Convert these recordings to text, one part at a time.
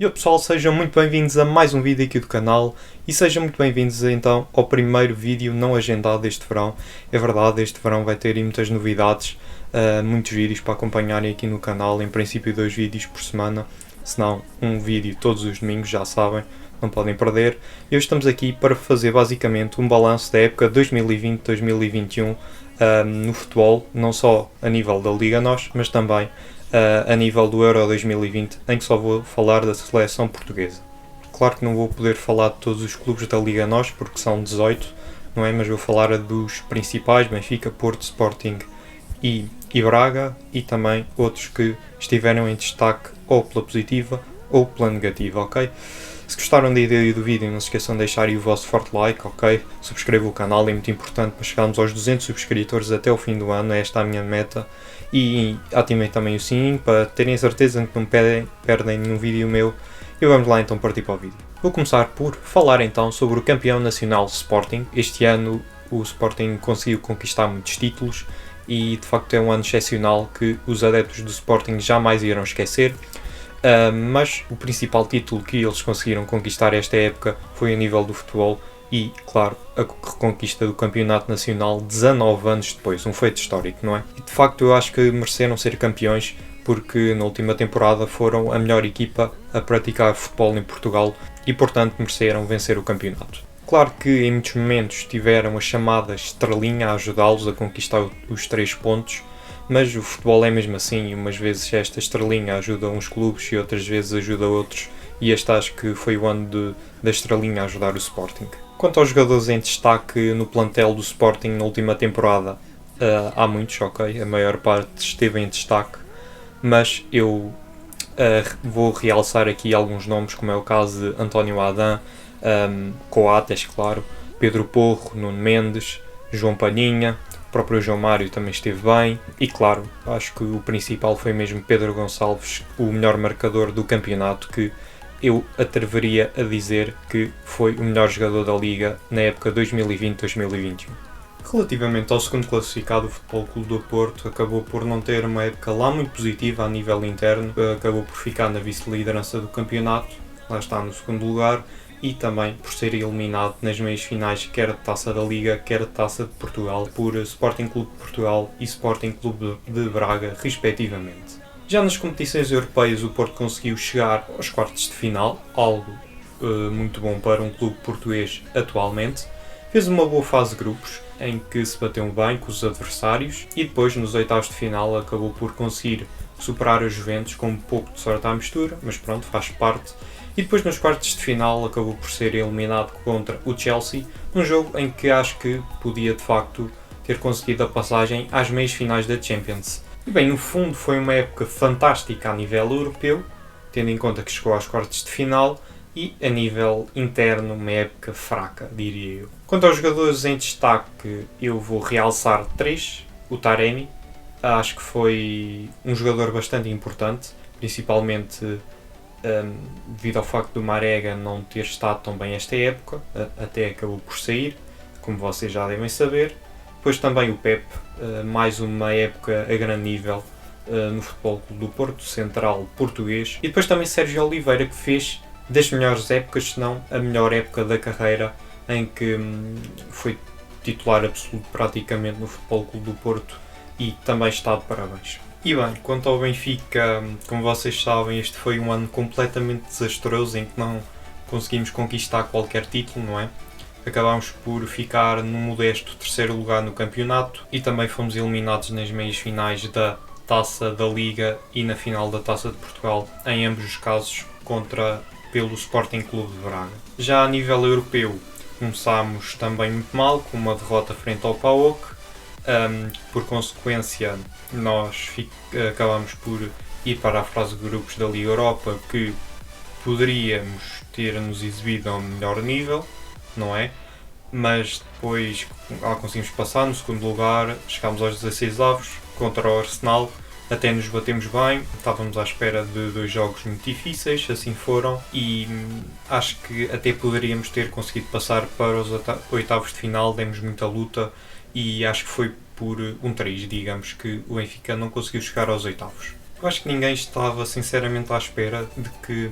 E aí pessoal, sejam muito bem-vindos a mais um vídeo aqui do canal e sejam muito bem-vindos então ao primeiro vídeo não agendado deste verão. É verdade, este verão vai ter aí muitas novidades, muitos vídeos para acompanharem aqui no canal, em princípio 2 vídeos por semana, se não um vídeo todos os domingos, já sabem, não podem perder. E hoje estamos aqui para fazer basicamente um balanço da época 2020-2021 no futebol, não só a nível da Liga NOS, mas também a nível do Euro 2020, em que só vou falar da seleção portuguesa. Claro que não vou poder falar de todos os clubes da Liga NOS, porque são 18, não é? Mas vou falar dos principais, Benfica, Porto, Sporting e Braga, e também outros que estiveram em destaque ou pela positiva ou pela negativa, ok? Se gostaram da ideia do vídeo, não se esqueçam de deixar aí o vosso forte like, ok? Subscrevam o canal, é muito importante para chegarmos aos 200 subscritores até o fim do ano, esta é a minha meta. E ativem também o sininho para terem a certeza que não perdem nenhum vídeo meu. E vamos lá então partir para o vídeo. Vou começar por falar então sobre o campeão nacional Sporting. Este ano o Sporting conseguiu conquistar muitos títulos e de facto é um ano excepcional que os adeptos do Sporting jamais irão esquecer. Mas o principal título que eles conseguiram conquistar esta época foi a nível do futebol e, claro, a reconquista do campeonato nacional 19 anos depois, um feito histórico, não é? E de facto eu acho que mereceram ser campeões porque na última temporada foram a melhor equipa a praticar futebol em Portugal e portanto mereceram vencer o campeonato. Claro que em muitos momentos tiveram a chamada estrelinha a ajudá-los a conquistar os 3 pontos, mas o futebol é mesmo assim, umas vezes esta estrelinha ajuda uns clubes e outras vezes ajuda outros, e este acho que foi o ano da estrelinha a ajudar o Sporting. Quanto aos jogadores em destaque no plantel do Sporting na última temporada, há muitos, ok, a maior parte esteve em destaque, mas eu vou realçar aqui alguns nomes, como é o caso de António Adán, Coates, claro, Pedro Porro, Nuno Mendes, João Palhinha, o próprio João Mário também esteve bem e, claro, acho que o principal foi mesmo Pedro Gonçalves, o melhor marcador do campeonato, que eu atreveria a dizer que foi o melhor jogador da Liga na época 2020-2021. Relativamente ao segundo classificado, o Futebol Clube do Porto acabou por não ter uma época lá muito positiva a nível interno, acabou por ficar na vice-liderança do campeonato, lá está no segundo lugar, e também por ser eliminado nas meias finais, quer de Taça da Liga, quer de Taça de Portugal, por Sporting Clube de Portugal e Sporting Clube de Braga, respectivamente. Já nas competições europeias, o Porto conseguiu chegar aos quartos de final, algo muito bom para um clube português atualmente. Fez uma boa fase de grupos, em que se bateu bem com os adversários, e depois nos oitavos de final acabou por conseguir superar a Juventus com um pouco de sorte à mistura, mas pronto, faz parte. E depois nos quartos de final acabou por ser eliminado contra o Chelsea, num jogo em que acho que podia de facto ter conseguido a passagem às meias finais da Champions. E bem, no fundo foi uma época fantástica a nível europeu, tendo em conta que chegou aos quartos de final, e a nível interno uma época fraca, diria eu. Quanto aos jogadores em destaque, eu vou realçar 3. O Taremi, acho que foi um jogador bastante importante, principalmente devido ao facto do Marega não ter estado tão bem esta época, até acabou por sair, como vocês já devem saber. Depois também o Pepe, mais uma época a grande nível no Futebol Clube do Porto, central português. E depois também Sérgio Oliveira, que fez das melhores épocas, se não a melhor época da carreira, em que foi titular absoluto praticamente no Futebol Clube do Porto e também está de parabéns. E bem, quanto ao Benfica, como vocês sabem, este foi um ano completamente desastroso em que não conseguimos conquistar qualquer título, não é? Acabámos por ficar no modesto terceiro lugar no campeonato e também fomos eliminados nas meias finais da Taça da Liga e na final da Taça de Portugal, em ambos os casos pelo Sporting Clube de Braga. Já a nível europeu, começámos também muito mal, com uma derrota frente ao PAOK. Por consequência, nós acabámos por ir para a fase de grupos da Liga Europa, que poderíamos ter-nos exibido a um melhor nível, não é? Mas depois conseguimos passar no segundo lugar, chegámos aos 16 avos contra o Arsenal, até nos batemos bem, estávamos à espera de 2 jogos muito difíceis, assim foram, e acho que até poderíamos ter conseguido passar para os oitavos de final, demos muita luta e acho que foi por um 3, digamos, que o Benfica não conseguiu chegar aos oitavos. Eu acho que ninguém estava sinceramente à espera de que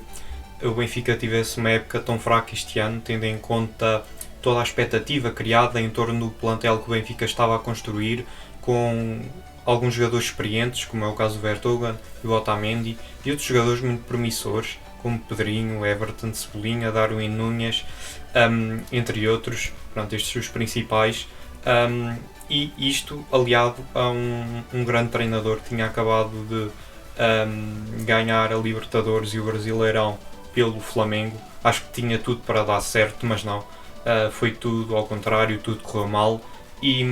o Benfica tivesse uma época tão fraca este ano, tendo em conta toda a expectativa criada em torno do plantel que o Benfica estava a construir, com alguns jogadores experientes, como é o caso do Vertonghen e o Otamendi, e outros jogadores muito promissores, como Pedrinho, Everton, Cebolinha, Darwin Núñez, entre outros. Pronto, estes são os principais. E isto aliado a um grande treinador que tinha acabado de ganhar a Libertadores e o Brasileirão pelo Flamengo. Acho que tinha tudo para dar certo, mas não. Foi tudo ao contrário, tudo correu mal. E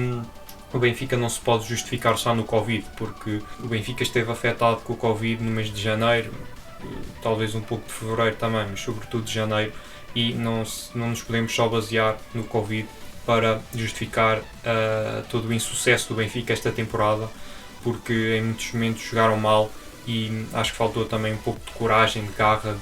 o Benfica não se pode justificar só no Covid, porque o Benfica esteve afetado com o Covid no mês de janeiro, talvez um pouco de fevereiro também, mas sobretudo de janeiro, e não nos podemos só basear no Covid para justificar todo o insucesso do Benfica esta temporada, porque em muitos momentos jogaram mal e acho que faltou também um pouco de coragem, de garra,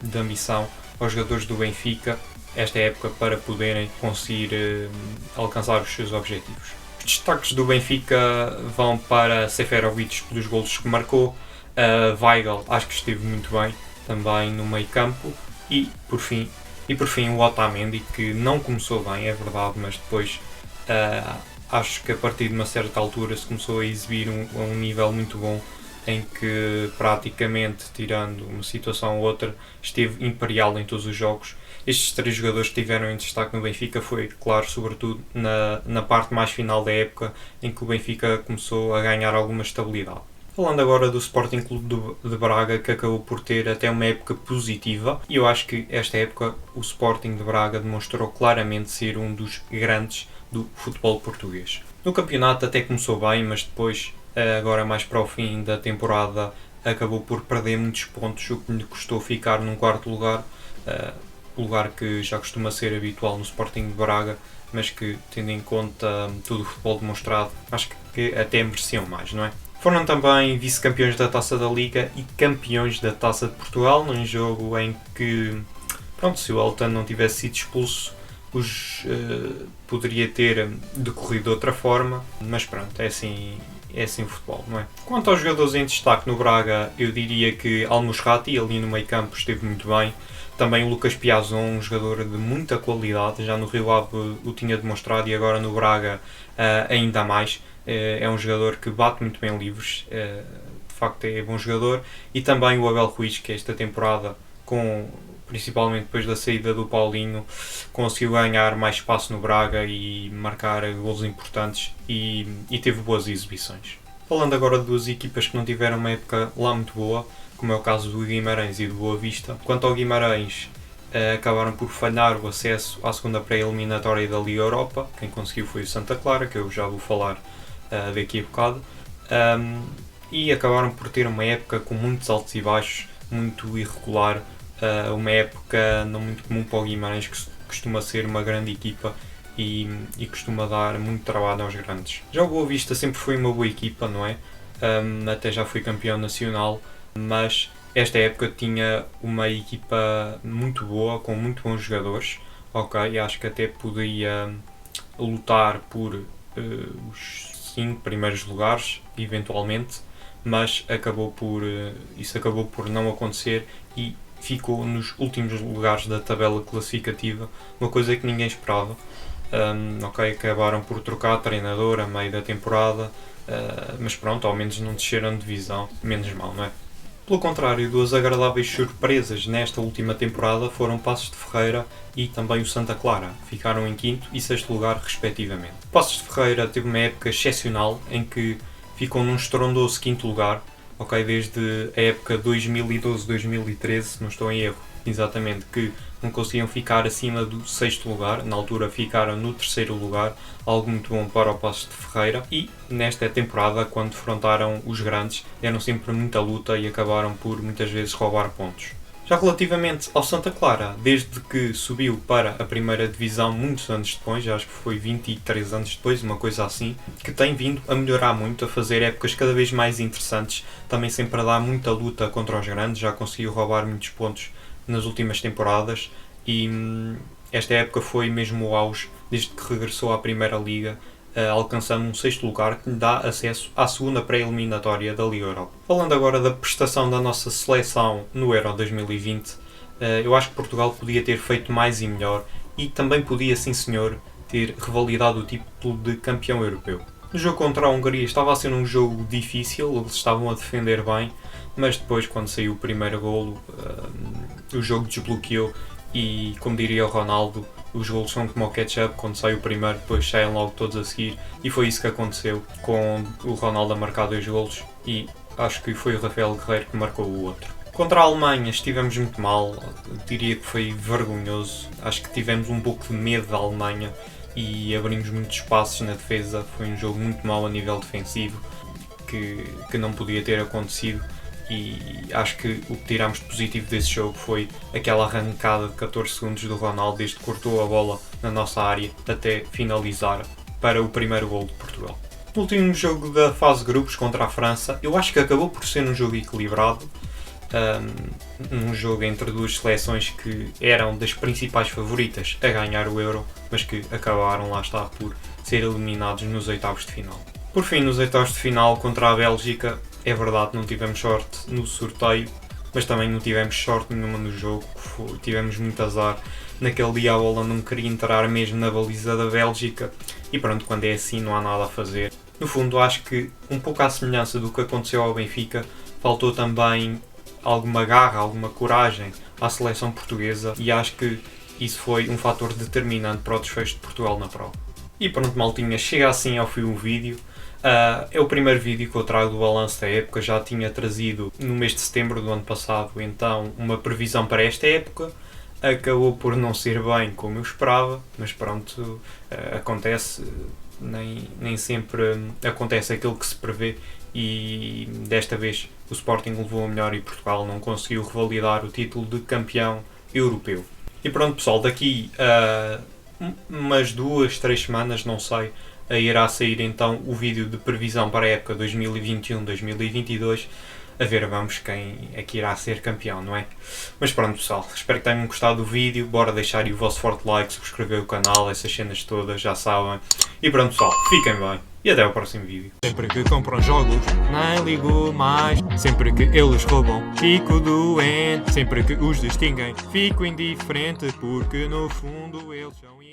de ambição aos jogadores do Benfica esta época para poderem conseguir alcançar os seus objetivos. Os destaques do Benfica vão para Seferovic pelos golos que marcou, Weigl acho que esteve muito bem também no meio campo e por fim o Otamendi, que não começou bem, é verdade, mas depois acho que a partir de uma certa altura se começou a exibir a um nível muito bom, em que praticamente, tirando uma situação ou outra, esteve imperial em todos os jogos. Estes três jogadores que tiveram em destaque no Benfica foi, claro, sobretudo na parte mais final da época, em que o Benfica começou a ganhar alguma estabilidade. Falando agora do Sporting Clube de Braga, que acabou por ter até uma época positiva, e eu acho que esta época o Sporting de Braga demonstrou claramente ser um dos grandes do futebol português. No campeonato até começou bem, mas depois, agora mais para o fim da temporada, acabou por perder muitos pontos, o que lhe custou ficar num quarto lugar, lugar que já costuma ser habitual no Sporting de Braga, mas que, tendo em conta todo o futebol demonstrado, acho que até mereciam mais, não é? Foram também vice-campeões da Taça da Liga e campeões da Taça de Portugal, num jogo em que, pronto, se o Elton não tivesse sido expulso, poderia ter decorrido de outra forma, mas pronto, é assim o futebol, não é? Quanto aos jogadores em destaque no Braga, eu diria que Al-Musrati, ali no meio campo, esteve muito bem. Também o Lucas Piazon, um jogador de muita qualidade, já no Rio Ave o tinha demonstrado e agora no Braga ainda mais. É um jogador que bate muito bem livres, de facto é bom jogador. E também o Abel Ruiz, que esta temporada, principalmente depois da saída do Paulinho, conseguiu ganhar mais espaço no Braga e marcar golos importantes e teve boas exibições. Falando agora de duas equipas que não tiveram uma época lá muito boa, como é o caso do Guimarães e do Boa Vista. Quanto ao Guimarães, acabaram por falhar o acesso à segunda pré-eliminatória da Liga Europa. Quem conseguiu foi o Santa Clara, que eu já vou falar daqui a bocado. E acabaram por ter uma época com muitos altos e baixos, muito irregular. Uma época não muito comum para o Guimarães, que costuma ser uma grande equipa e costuma dar muito trabalho aos grandes. Já o Boa Vista sempre foi uma boa equipa, não é? Até já foi campeão nacional, mas esta época tinha uma equipa muito boa, com muito bons jogadores, ok? Acho que até poderia lutar por os 5 primeiros lugares, eventualmente, mas isso acabou por não acontecer e ficou nos últimos lugares da tabela classificativa, uma coisa que ninguém esperava. Acabaram por trocar treinador a meio da temporada, mas pronto, ao menos não desceram de divisão, menos mal, não é? Pelo contrário, duas agradáveis surpresas nesta última temporada foram Paços de Ferreira e também o Santa Clara. Ficaram em 5º e 6º lugar, respectivamente. Paços de Ferreira teve uma época excepcional em que ficou num estrondoso 5º lugar, desde a época 2012-2013, se não estou em erro, exatamente, que não conseguiam ficar acima do 6º lugar, na altura ficaram no 3º lugar, algo muito bom para o Paços de Ferreira, e nesta temporada, quando defrontaram os grandes, deram sempre muita luta e acabaram por muitas vezes roubar pontos. Já relativamente ao Santa Clara, desde que subiu para a primeira divisão muitos anos depois, já acho que foi 23 anos depois, uma coisa assim, que tem vindo a melhorar muito, a fazer épocas cada vez mais interessantes, também sempre a dar muita luta contra os grandes, já conseguiu roubar muitos pontos nas últimas temporadas e esta época foi mesmo o auge, desde que regressou à Primeira Liga, alcançando um 6º lugar que lhe dá acesso à segunda pré-eliminatória da Liga Europa. Falando agora da prestação da nossa seleção no Euro 2020, Eu acho que Portugal podia ter feito mais e melhor e também podia, sim senhor, ter revalidado o título de campeão europeu. O jogo contra a Hungria estava a ser um jogo difícil, eles estavam a defender bem, mas depois, quando saiu o primeiro golo, o jogo desbloqueou e, como diria o Ronaldo, os golos são como o ketchup, quando sai o primeiro, depois saem logo todos a seguir, e foi isso que aconteceu com o Ronaldo a marcar 2 golos e acho que foi o Rafael Guerreiro que marcou o outro. Contra a Alemanha estivemos muito mal, diria que foi vergonhoso, acho que tivemos um pouco de medo da Alemanha e abrimos muitos espaços na defesa, foi um jogo muito mau a nível defensivo, que não podia ter acontecido. E acho que o que tirámos de positivo desse jogo foi aquela arrancada de 14 segundos do Ronaldo desde que cortou a bola na nossa área até finalizar para o primeiro gol de Portugal. No último jogo da fase de grupos contra a França, eu acho que acabou por ser um jogo equilibrado, um jogo entre duas seleções que eram das principais favoritas a ganhar o Euro, mas que acabaram, lá está, por ser eliminados nos oitavos de final. Por fim, nos oitavos de final contra a Bélgica, é verdade, não tivemos sorte no sorteio, mas também não tivemos sorte nenhuma no jogo. Tivemos muito azar. Naquele dia a bola não queria entrar mesmo na baliza da Bélgica e pronto, quando é assim não há nada a fazer. No fundo, acho que um pouco à semelhança do que aconteceu ao Benfica, faltou também alguma garra, alguma coragem à seleção portuguesa e acho que isso foi um fator determinante para o desfecho de Portugal na prova. E pronto, maltinha, chega assim ao fim o vídeo. É o primeiro vídeo que eu trago do balanço da época, já tinha trazido no mês de setembro do ano passado, então uma previsão para esta época, acabou por não ser bem como eu esperava, mas pronto, acontece, nem sempre acontece aquilo que se prevê e desta vez o Sporting levou a melhor e Portugal não conseguiu revalidar o título de campeão europeu. E pronto pessoal, daqui a umas 2-3 semanas, não sei, irá sair então o vídeo de previsão para a época 2021-2022, a ver, vamos, quem é que irá ser campeão, não é? Mas pronto pessoal, espero que tenham gostado do vídeo, bora deixar aí o vosso forte like, subscrever o canal, essas cenas todas, já sabem. E pronto pessoal, fiquem bem e até ao próximo vídeo. Sempre que compram jogos, nem ligo mais. Sempre que eles roubam, fico doente. Sempre que os distinguem, fico indiferente, porque no fundo eles são